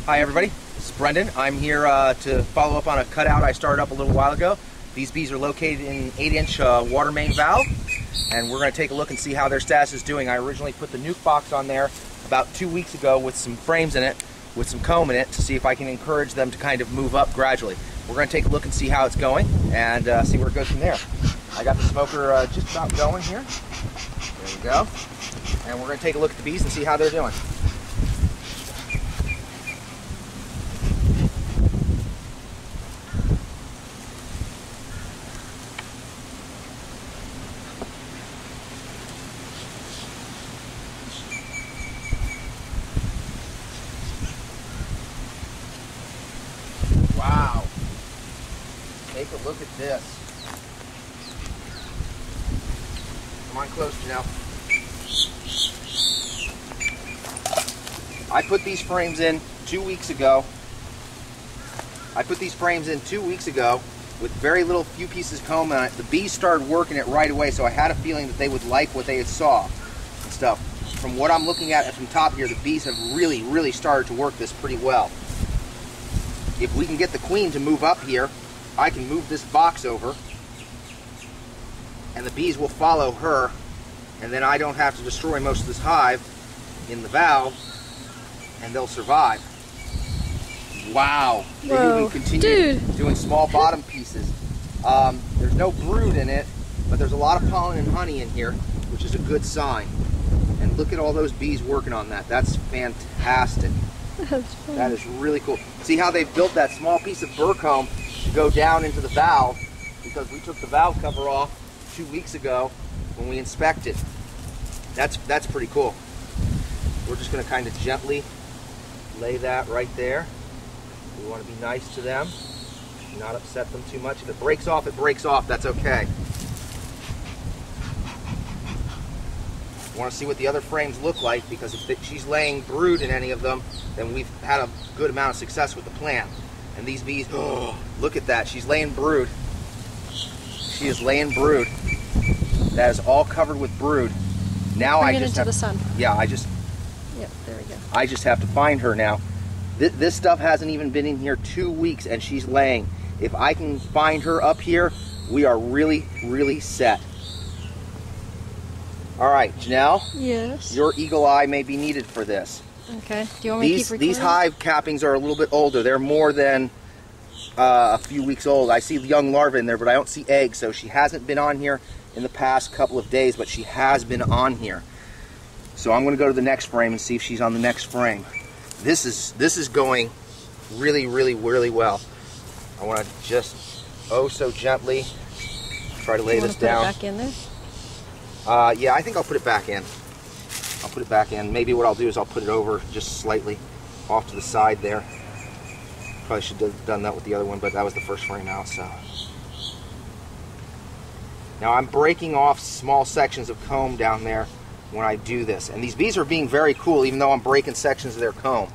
Hi everybody, this is Brendan. I'm here to follow up on a cutout I started up a little while ago. These bees are located in an 8-inch water main valve, and we're going to take a look and see how their status is doing. I originally put the nuke box on there about 2 weeks ago with some frames in it, with some comb in it, to see if I can encourage them to kind of move up gradually. We're going to take a look and see how it's going, and see where it goes from there. I got the smoker just about going here. There we go. And we're going to take a look at the bees and see how they're doing. Wow. Take a look at this. Come on close, Janelle. I put these frames in 2 weeks ago. With very little few pieces of comb on it. The bees started working it right away, so I had a feeling that they would like what they had saw and stuff. From what I'm looking at from top here, the bees have really started to work this pretty well. If we can get the queen to move up here, I can move this box over and the bees will follow her, and then I don't have to destroy most of this hive in the valve, and they'll survive. Wow. They even continue doing small bottom pieces. There's no brood in it, but there's a lot of pollen and honey in here, which is a good sign. And look at all those bees working on that. That's fantastic. That is really cool. See how they've built that small piece of burr comb to go down into the valve, because we took the valve cover off 2 weeks ago when we inspected. That's pretty cool. We're just going to kind of gently lay that right there. We want to be nice to them, not upset them too much. If it breaks off, it breaks off. That's okay. Want to see what the other frames look like, because if she's laying brood in any of them, then we've had a good amount of success with the plan. And these bees, oh, look at that. She's laying brood. She is laying brood. That is all covered with brood. Now I just have, the sun. Yeah, yep, there we go. I just have to find her now. This stuff hasn't even been in here 2 weeks, and she's laying. If I can find her up here, we are really set. All right, Janelle. Yes. Your eagle eye may be needed for this. Okay. Do you want me to keep recording? These hive cappings are a little bit older. They're more than a few weeks old. I see young larvae in there, but I don't see eggs. So she hasn't been on here in the past couple of days, but she has been on here. So I'm going to go to the next frame and see if she's on the next frame. This is going really well. I want to just so gently try to lay this down. Put it back in there? Yeah, I think I'll put it back in. I'll put it back in. Maybe what I'll do is I'll put it over just slightly off to the side there. Probably should have done that with the other one, but that was the first frame out, so. Now I'm breaking off small sections of comb down there when I do this. And these bees are being very cool, even though I'm breaking sections of their comb.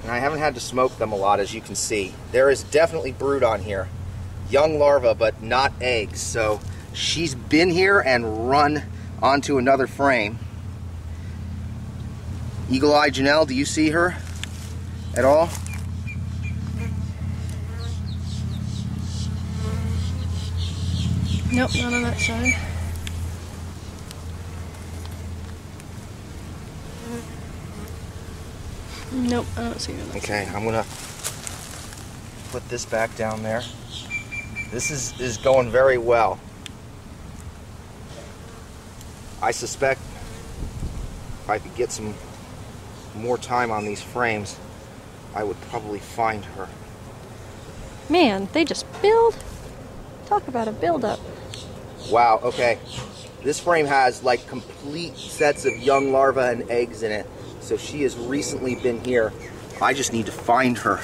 And I haven't had to smoke them a lot, as you can see. There is definitely brood on here. Young larvae, but not eggs. So she's been here and run onto another frame. Eagle Eye Janelle, do you see her at all? Nope, not on that side. Nope, I don't see her on that side. Okay, I'm gonna put this back down there. This is going very well. I suspect if I could get some more time on these frames, I would probably find her. Man, they just build. Talk about a build-up. Wow, okay. This frame has like complete sets of young larvae and eggs in it. So she has recently been here. I just need to find her.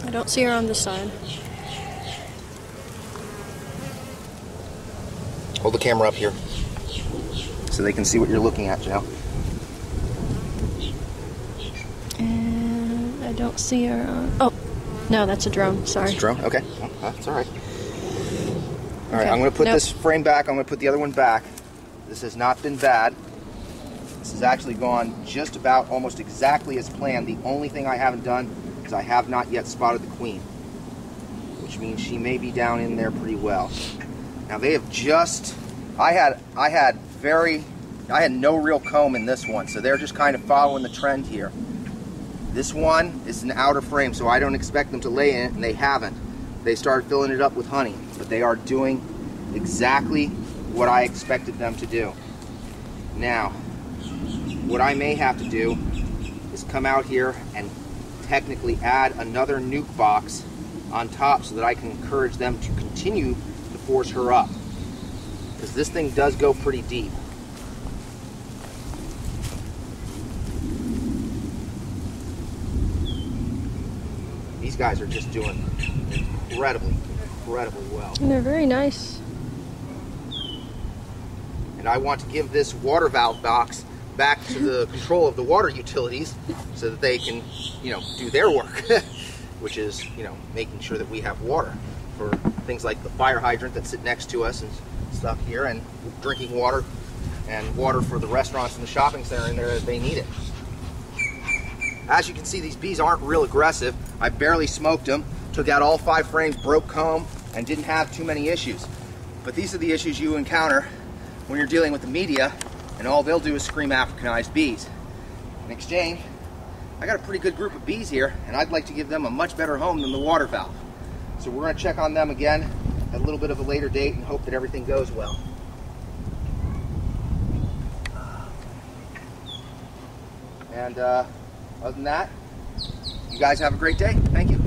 I don't see her on this side. Hold the camera up here so they can see what you're looking at, Janelle. And I don't see her on... Oh, no, that's a drone. Sorry. It's a drone? Okay. Well, that's all right. All right, I'm going to put this frame back. I'm going to put the other one back. This has not been bad. This has actually gone just about almost exactly as planned. The only thing I haven't done is I have not yet spotted the queen, which means she may be down in there pretty well. Now they have just, I had no real comb in this one, so they're just kind of following the trend here. This one is an outer frame, so I don't expect them to lay in it, and they haven't. They started filling it up with honey, but they are doing exactly what I expected them to do. Now, what I may have to do is come out here and technically add another nuke box on top so that I can encourage them to continue to force her up, because this thing does go pretty deep. These guys are just doing incredibly well. And they're very nice. And I want to give this water valve box back to the control of the water utilities so that they can, do their work, which is, making sure that we have water for things like the fire hydrant that sit next to us and stuff here, and drinking water and water for the restaurants and the shopping center in there as they need it. As you can see, these bees aren't real aggressive. I barely smoked them, took out all 5 frames, broke comb, and didn't have too many issues. But these are the issues you encounter when you're dealing with the media, and all they'll do is scream Africanized bees. In exchange, I got a pretty good group of bees here, and I'd like to give them a much better home than the water valve. So we're going to check on them again at a little bit of a later date and hope that everything goes well. And other than that, you guys have a great day. Thank you.